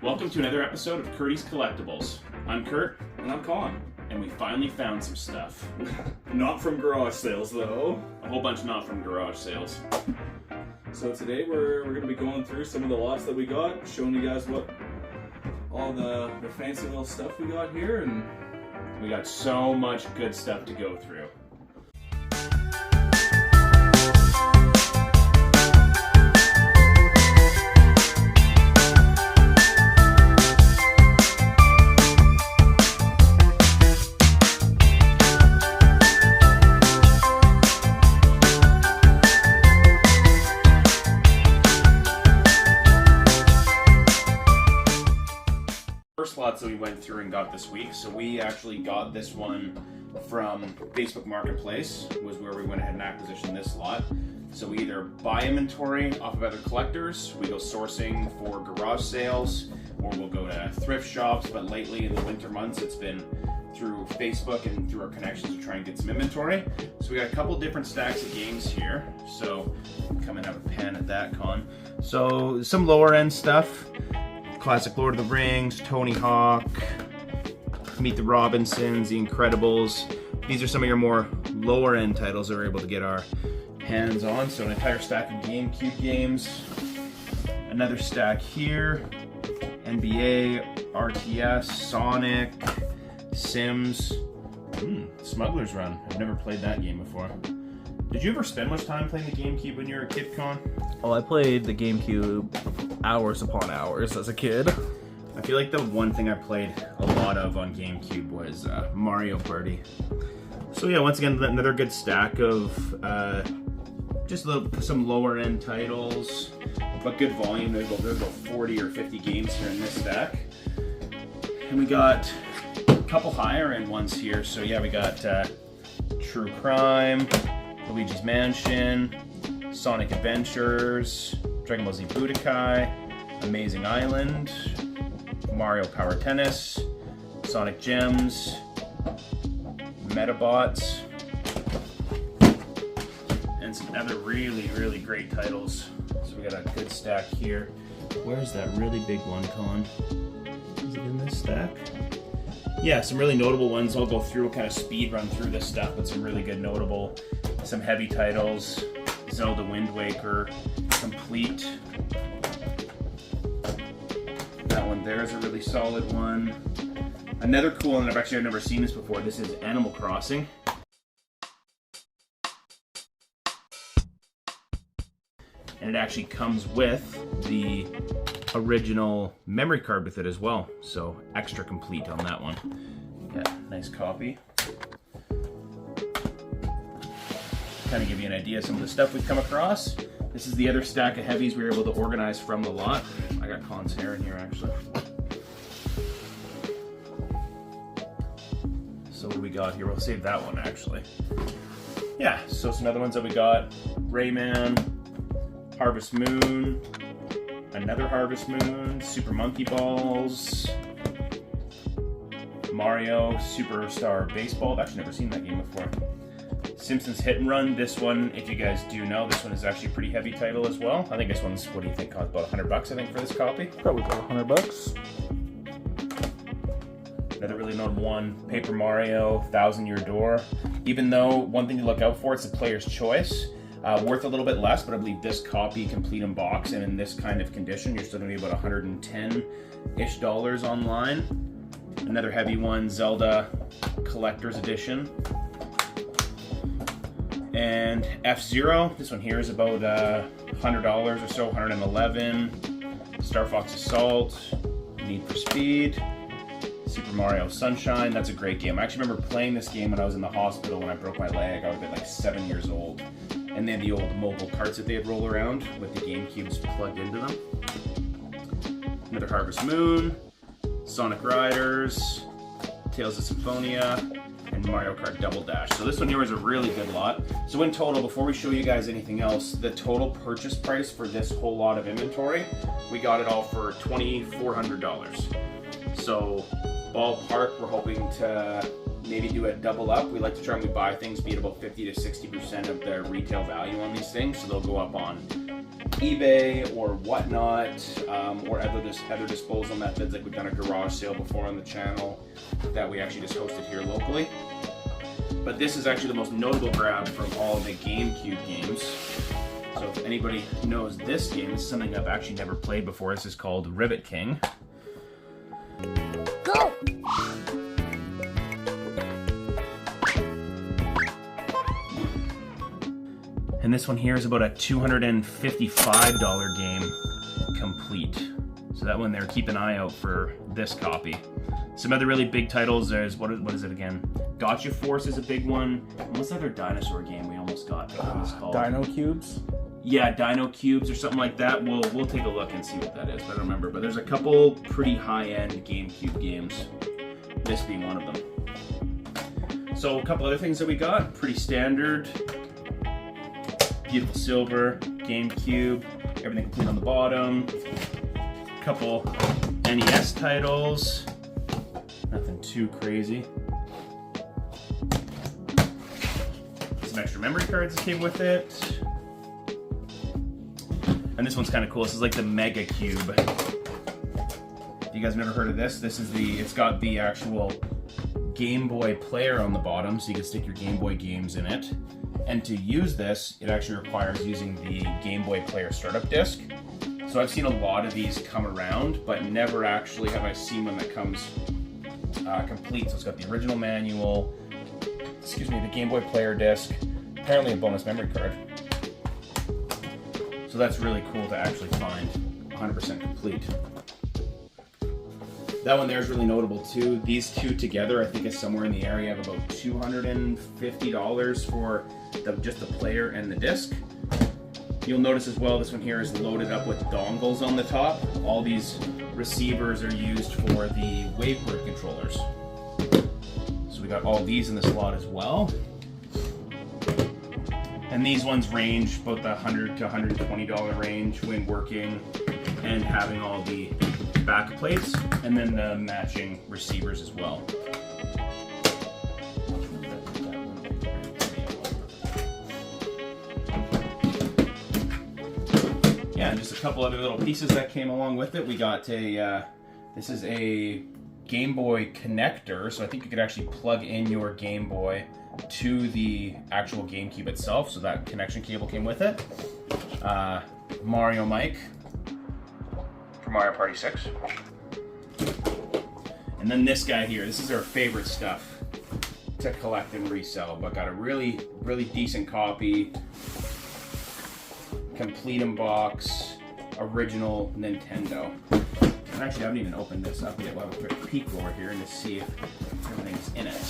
Welcome to another episode of Curtis Collectibles. I'm Kurt. And I'm Colin. And we finally found some stuff. Not from garage sales though. A whole bunch not from garage sales. So today we're going to be going through some of the lots that we got, showing you guys what all the fancy little stuff we got here, and we got so much good stuff to go through. First lots that we went through and got this week. So we actually got this one from Facebook Marketplace, was where we went ahead and acquisitioned this lot. So we either buy inventory off of other collectors, we go sourcing for garage sales, or we'll go to thrift shops. But lately in the winter months, it's been through Facebook and through our connections to try and get some inventory. So we got a couple different stacks of games here. So come and have a pen at that, Con. So some lower end stuff. Classic Lord of the Rings, Tony Hawk, Meet the Robinsons, The Incredibles. These are some of your more lower end titles that we're able to get our hands on. So an entire stack of GameCube games. Another stack here. NBA, RTS, Sonic, Sims. Smuggler's Run. I've never played that game before. Did you ever spend much time playing the GameCube when you were a kid, Con? Oh, I played the GameCube hours upon hours as a kid. I feel like the one thing I played a lot of on GameCube was Mario Party. So yeah, once again, another good stack of just some lower end titles, but good volume. There's about 40 or 50 games here in this stack. And we got a couple higher end ones here. So yeah, we got True Crime, Luigi's Mansion, Sonic Adventures, Dragon Ball Z Budokai, Amazing Island, Mario Power Tennis, Sonic Gems, Metabots, and some other really great titles. So we got a good stack here. Where's that really big one, Con? Is it in this stack? Yeah, some really notable ones. I'll go through, kind of speed run through this stuff, but some really good notable, some heavy titles. Zelda Wind Waker, Complete. That one there is a really solid one. Another cool one that I've never seen this before. This is Animal Crossing. And it actually comes with the original memory card with it as well. So extra complete on that one. Yeah, nice copy. Kind of give you an idea of some of the stuff we've come across. This is the other stack of heavies we were able to organize from the lot. I got Con's hair in here actually. So what do we got here? We'll save that one actually. Yeah, so some other ones that we got. Rayman, Harvest Moon, another Harvest Moon, Super Monkey Balls, Mario Superstar Baseball. I've actually never seen that game before. Simpsons Hit and Run. This one, if you guys do know, this one is actually a pretty heavy title as well. I think this one's, what do you think, cost about $100 I think for this copy? Probably about $100. Another really notable one, Paper Mario, 1,000-Year Door. Even though one thing to look out for, it's the player's choice. Worth a little bit less, but I believe this copy, complete in box and in this kind of condition, you're still gonna be about $110-ish online. Another heavy one, Zelda Collector's Edition. And F-Zero, this one here is about $100 or so, $111. Star Fox Assault, Need for Speed, Super Mario Sunshine. That's a great game. I actually remember playing this game when I was in the hospital when I broke my leg. I was like 7 years old. And they had the old mobile carts that they'd roll around with the GameCubes plugged into them. Another Harvest Moon, Sonic Riders, Tales of Symphonia, and Mario Kart Double Dash. So this one here is a really good lot. So in total, before we show you guys anything else, the total purchase price for this whole lot of inventory, we got it all for $2,400. So ballpark, we're hoping to maybe do a double up. We like to try and we buy things be at about 50 to 60% of their retail value on these things. So they'll go up on eBay or whatnot, or other disposal methods. Like we've done a garage sale before on the channel that we actually just hosted here locally. But this is actually the most notable grab from all the GameCube games. So if anybody knows this game, this is something I've actually never played before. This is called Rivet King. Go! And this one here is about a $255 game complete. So that one there, keep an eye out for this copy. Some other really big titles, there's, what is it again? Gotcha Force is a big one. And what's the other dinosaur game we almost got? What was it called? Dino Cubes? Yeah, Dino Cubes or something like that. We'll take a look and see what that is, but I don't remember. But there's a couple pretty high-end GameCube games, this being one of them. So a couple other things that we got, pretty standard. Beautiful silver, GameCube, everything complete on the bottom. A couple NES titles, nothing too crazy. Some extra memory cards that came with it. And this one's kind of cool. This is like the Mega Cube. You guys never heard of this? This is it's got the actual Game Boy player on the bottom, so you can stick your Game Boy games in it. And to use this, it actually requires using the Game Boy player startup disc. So I've seen a lot of these come around, but never actually have I seen one that comes complete. So it's got the original manual, the Game Boy player disc, apparently a bonus memory card. So that's really cool to actually find 100% complete. That one there is really notable too. These two together I think is somewhere in the area of about $250 for just the player and the disc. You'll notice as well this one here is loaded up with dongles on the top. All these receivers are used for the WaveBird controllers. So we got all these in the slot as well. And these ones range about the $100 to $120 range when working and having all the back plates and then the matching receivers as well. Yeah, and just a couple other little pieces that came along with it. We got this is a Game Boy connector, so I think you could actually plug in your Game Boy to the actual GameCube itself, so that connection cable came with it. Mario Mike for Mario Party 6. And then this guy here, this is our favorite stuff to collect and resell, but got a really, really decent copy, complete in box, original Nintendo. And actually I haven't even opened this up yet. We'll have a quick peek over here and to see if everything's in it.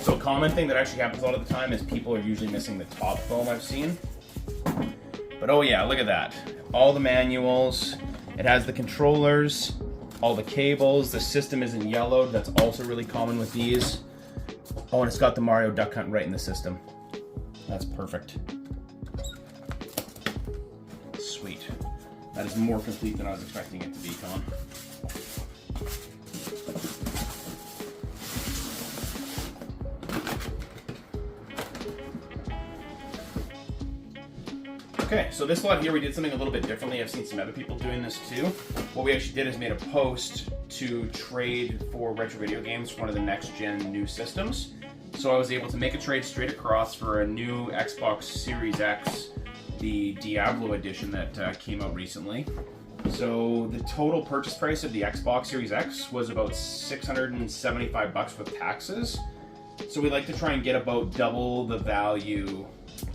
So a common thing that actually happens a lot of the time is people are usually missing the top foam I've seen. But oh yeah, look at that. All the manuals, it has the controllers, all the cables, the system isn't yellowed, that's also really common with these. Oh, and it's got the Mario Duck Hunt right in the system. That's perfect. Sweet. That is more complete than I was expecting it to be, Colin. Okay, so this lot here we did something a little bit differently. I've seen some other people doing this too. What we actually did is made a post to trade for retro video games for one of the next gen new systems. So I was able to make a trade straight across for a new Xbox Series X, the Diablo edition that came out recently. So the total purchase price of the Xbox Series X was about $675 with taxes. So we like to try and get about double the value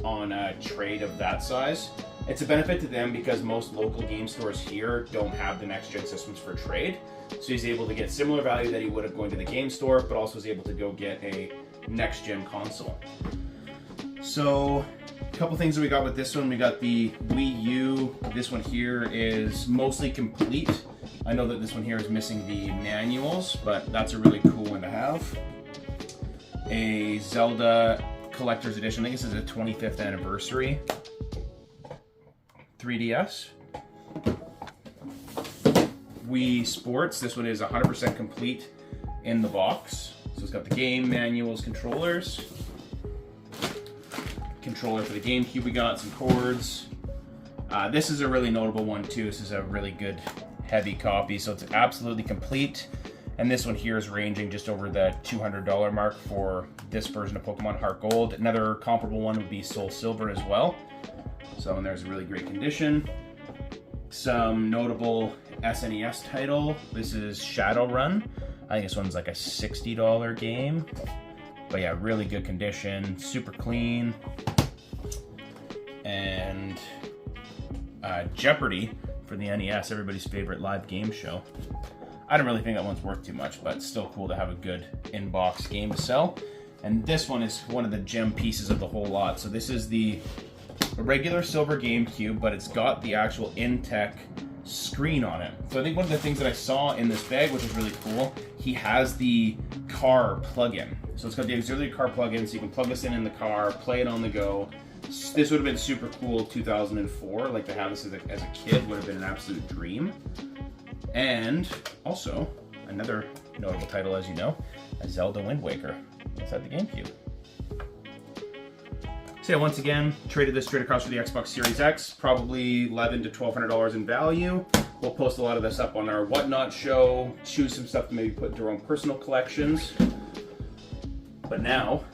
on a trade of that size. It's a benefit to them because most local game stores here don't have the next gen systems for trade. So he's able to get similar value that he would have going to the game store, but also is able to go get a next gen console. So a couple things that we got with this one. We got the Wii U. This one here is mostly complete. I know that this one here is missing the manuals, but that's a really cool one to have. A Zelda Collector's Edition. I think this is a 25th anniversary 3DS. Wii Sports. This one is 100% complete in the box. So it's got the game, manuals, controllers controller for the GameCube we got, some cords. This is a really notable one too. This is a really good heavy copy, so it's absolutely complete. And this one here is ranging just over the $200 mark for this version of Pokemon Heart Gold. Another comparable one would be Soul Silver as well. So, and there's a really great condition. Some notable SNES title. This is Shadowrun. I think this one's like a $60 game. But yeah, really good condition, super clean. And Jeopardy for the NES, everybody's favorite live game show. I don't really think that one's worth too much, but it's still cool to have a good in-box game to sell. And this one is one of the gem pieces of the whole lot. So this is the regular silver GameCube, but it's got the actual in-tech screen on it. So I think one of the things that I saw in this bag, which is really cool, he has the car plug-in. So it's got the auxiliary car plug-in, so you can plug this in the car, play it on the go. This would have been super cool 2004, like to have this as a kid would have been an absolute dream. And also, another notable title, as you know, a Zelda Wind Waker inside the GameCube. So yeah, once again, traded this straight across for the Xbox Series X, probably $1,100 to $1,200 in value. We'll post a lot of this up on our Whatnot show, choose some stuff to maybe put into our own personal collections. But now,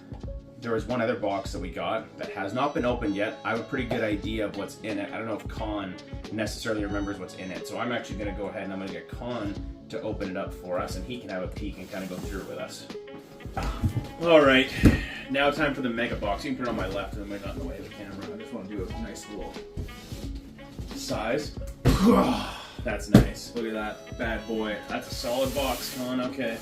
there is one other box that we got that has not been opened yet. I have a pretty good idea of what's in it. I don't know if Con necessarily remembers what's in it. So I'm actually going to go ahead and I'm going to get Con to open it up for us, and he can have a peek and kind of go through it with us. All right, now time for the mega box. You can put it on my left and then we're not in the way of the camera. I just want to do a nice little Size. That's nice. look at that bad boy. That's a solid box, Con. Okay.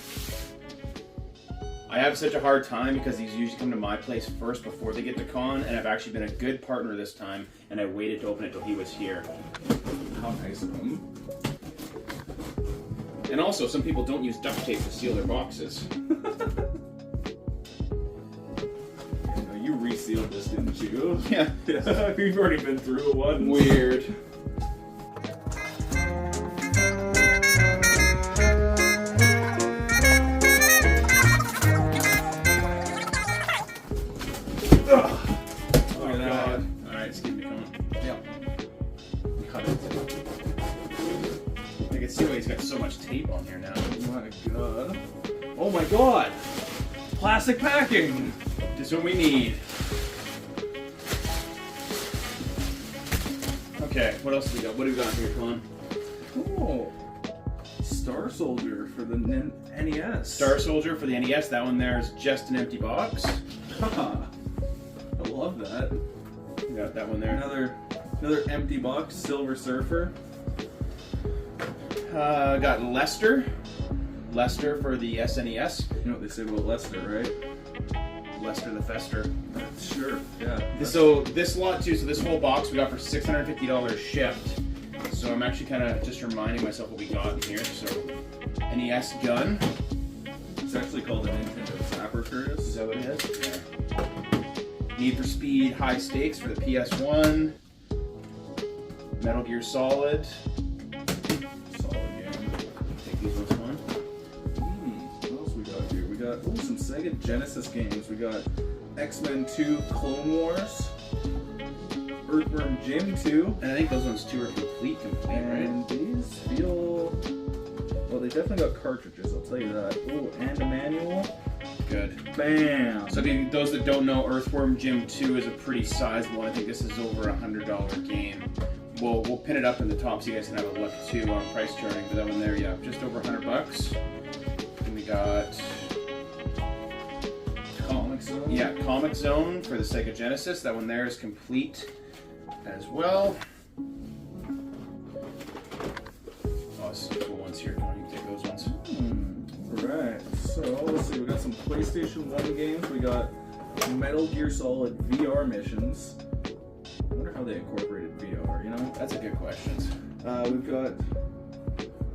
I have such a hard time because these usually come to my place first before they get to Con, and I've actually been a good partner this time, and I waited to open it till he was here. How nice of him. And also, some people don't use duct tape to seal their boxes. You resealed this, didn't you? Yeah. We've already been through one. Weird. Oh my god! Plastic packing! Just what we need. Okay, what else do we got? What do we got here, Con? Oh, Star Soldier for the NES. Star Soldier for the NES. That one there is just an empty box. I love that. We got that one there. Another empty box. Silver Surfer. Got Lester. Lester for the SNES. You know what they say about Lester, right? Lester the Fester. Sure, yeah. So this lot too, so this whole box we got for $650 shipped. So I'm actually kind of just reminding myself what we got in here. So NES gun. It's actually called a Nintendo Zapper, Curtis. Is that what it is? Yeah. Need for Speed High Stakes for the PS1. Metal Gear Solid. Some Sega Genesis games. We got X-Men 2 Clone Wars, Earthworm Jim 2, and I think those ones too are complete, and right? These feel... well, they definitely got cartridges, I'll tell you that. Ooh, and a manual. Good. Bam! So those that don't know, Earthworm Jim 2 is a pretty sizable one. I think this is over $100 game. We'll pin it up in the top so you guys can have a look too on price charting. But that one there, yeah, just over $100. And we got... yeah, Comic Zone for the Sega Genesis. That one there is complete as well. Oh, some cool ones here. Come on, you can take those ones. Alright, so let's see. We got some PlayStation 1 games. We got Metal Gear Solid VR missions. I wonder how they incorporated VR, you know? That's a good question. We've got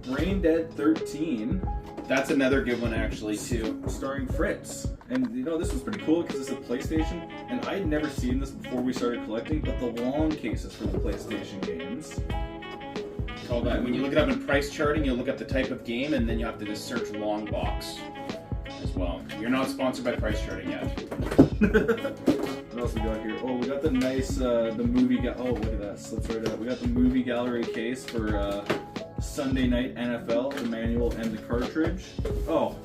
Brain Dead 13. That's another good one, actually, too. Starring Fritz. And, you know, this was pretty cool because it's a PlayStation, and I'd never seen this before we started collecting, but the long cases for the PlayStation games. Call that, when you look it up in price charting, you'll look up the type of game, and then you have to just search long box as well. You're not sponsored by price charting yet. What else we got here? Oh, we got the nice, the movie, oh, look at that, slips right out. We got the movie gallery case for Sunday Night NFL, the manual and the cartridge. Oh,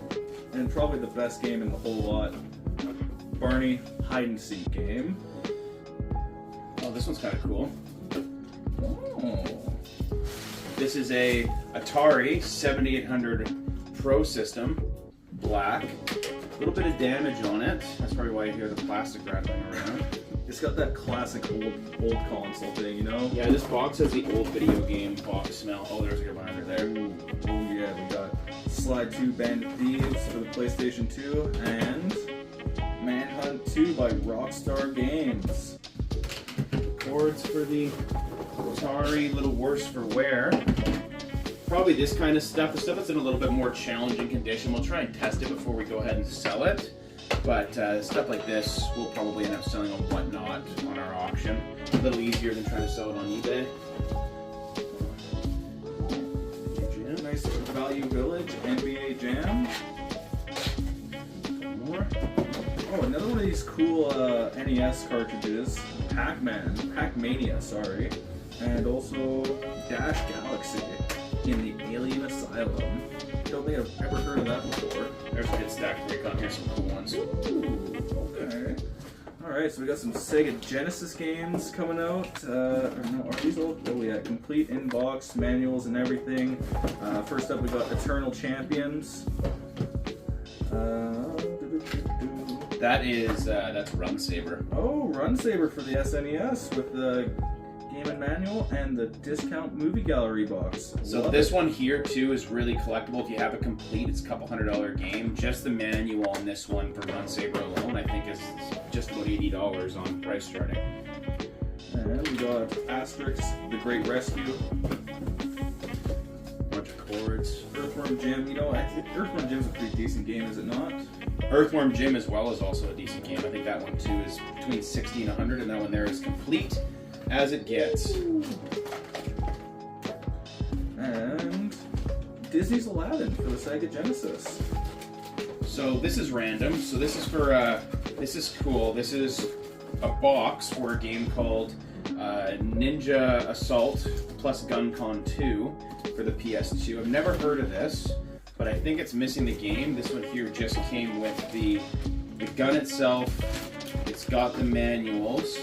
and probably the best game in the whole lot, Barney hide and seek game. Oh, this one's kind of cool. Oh. This is a Atari 7800 Pro system, black. A little bit of damage on it. That's probably why you hear the plastic rattling around. It's got that classic old console thing, you know? Yeah, this box has the old video game box smell. Oh, there's a good one under there. Ooh, oh yeah, we got Slide 2 Band of Thieves for the PlayStation 2 and Manhunt 2 by Rockstar Games. Cords for the Atari, a little worse for wear. Probably this kind of stuff, the stuff that's in a little bit more challenging condition. We'll try and test it before we go ahead and sell it. But stuff like this, we'll probably end up selling on Whatnot on our auction. A little easier than trying to sell it on eBay. Nice Value Village, NBA Jam. More. Oh, another one of these cool NES cartridges, Pac-Mania, sorry. And also Dash Galaxy in the Alien Asylum. Don't think I've ever heard of that before. There's a good stack for you. Got here some cool ones. Ooh, okay. Alright, so we got some Sega Genesis games coming out. No, are these all? Oh yeah, complete in-box manuals and everything. First up we got Eternal Champions. That's Run Saber. Oh, Run Saber for the SNES with the game and manual and the discount movie gallery box. So Love this it. one here too is really collectible. If you have it complete, it's a couple $100 game. Just the manual on this one for Run Saber alone, I think is just about $80 on price starting. And we got Asterix, The Great Rescue. Bunch of cords. Earthworm Jim, you know, I think Earthworm Jim's a pretty decent game, is it not? Earthworm Jim as well is also a decent game. I think that one too is between 60 and 100, and that one there is complete as it gets. And Disney's Aladdin for the Sega Genesis. So this is random. So this is for this is cool. This is a box for a game called Ninja Assault plus GunCon 2 for the PS2. I've never heard of this, but I think it's missing the game. This one here just came with the gun itself. It's got the manuals.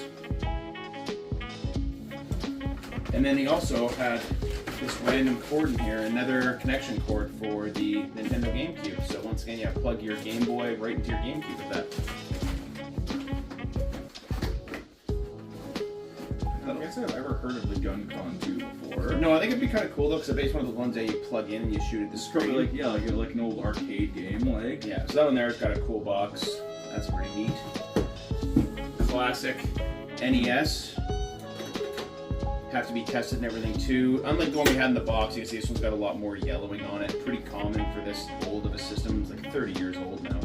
And then he also had this random cord in here, another connection cord for the Nintendo GameCube. So once again, you have to plug your Game Boy right into your GameCube with that. I don't guess I've ever heard of the GunCon 2 before. No, I think it'd be kind of cool though, because it's one of the ones that you plug in and you shoot at the It's screen. probably like an old arcade game, like. Yeah, so that one there's got a cool box. That's pretty neat. Classic NES. Have to be tested and everything too. Unlike the one we had in the box, you can see this one's got a lot more yellowing on it. Pretty common for this old of a system. It's like 30 years old now.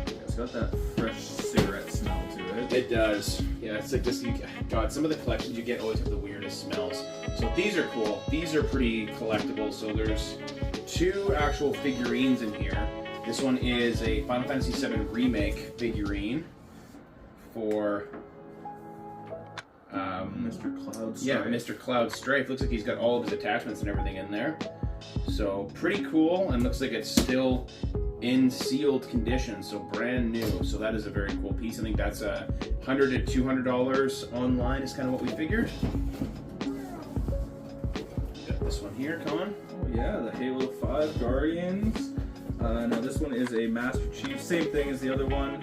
It's got that fresh cigarette smell to it. It does. Yeah, it's like this. God, some of the collections you get always have the weirdest smells. So these are cool. These are pretty collectible. So there's two actual figurines in here. This one is a Final Fantasy VII Remake figurine for Mr. Cloud Strife. yeah, Mr. Cloud Strife. Looks like he's got all of his attachments and everything in there. So pretty cool, and looks like it's still in sealed condition, so brand new. So that is a very cool piece. I think that's $100 to $200 online is kind of what we figured. Got this one here, Colin. Oh yeah, the Halo 5 Guardians. Now this one is a Master Chief, same thing as the other one.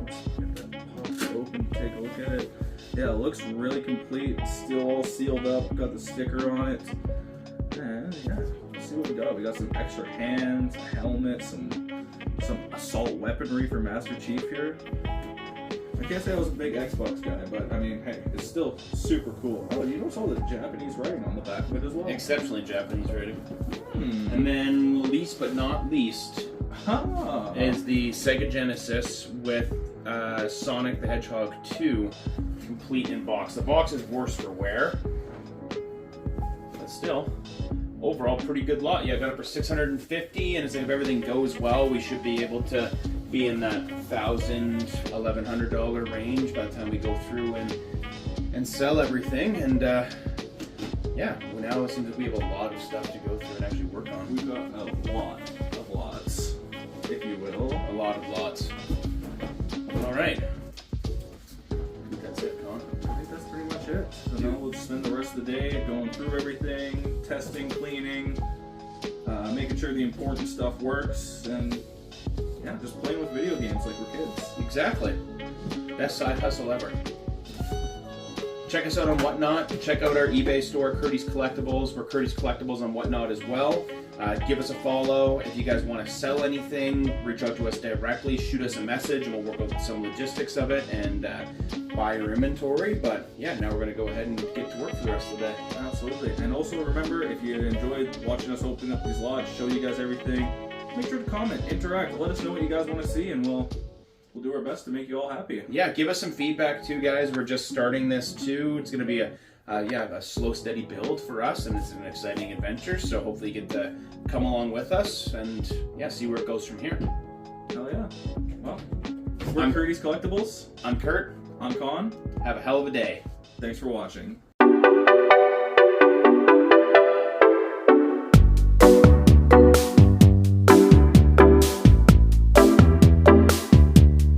Let's get that popped open, take a look at it. Yeah, it looks really complete, still all sealed up, got the sticker on it. And yeah, let's see what we got. We got some extra hands, a helmet, some assault weaponry for Master Chief here. I can't say I was a big Xbox guy, but I mean, hey, it's still super cool. Oh, you notice all the Japanese writing on the back of it as well? Exceptionally Japanese rated. And then, least but not least, is the Sega Genesis with Sonic the Hedgehog 2 complete in box. The box is worse for wear, but still, overall pretty good lot. Yeah, got it for 650, and it's like if everything goes well, we should be able to be in that $1,000, $1,100 range by the time we go through and sell everything. And yeah, well, now it seems like we have a lot of stuff to go through and actually work on. We've got a lot of lots, if you will. A lot of lots. All right. I think that's it, Con. I think that's pretty much it. So now we'll spend the rest of the day going through everything, testing, cleaning, making sure the important stuff works, and yeah, just playing with video games like we're kids. Exactly. Best side hustle ever. Check us out on Whatnot. Check out our eBay store, Curtis Collectibles. We're Curtis Collectibles on Whatnot as well. Give us a follow. If you guys want to sell anything, reach out to us directly. Shoot us a message, and we'll work out some logistics of it and buy your inventory. But yeah, now we're going to go ahead and get to work for the rest of the day. Absolutely. And also remember, if you enjoyed watching us open up these lots, show you guys everything, make sure to comment, interact, let us know what you guys want to see, and we'll do our best to make you all happy. Yeah, give us some feedback too, guys. We're just starting this too. It's going to be a slow, steady build for us, and it's an exciting adventure. So hopefully you get to come along with us and yeah, see where it goes from here. Hell yeah. Well, we're Curtis Collectibles. I'm Kurt. I'm Con. Have a hell of a day. Thanks for watching.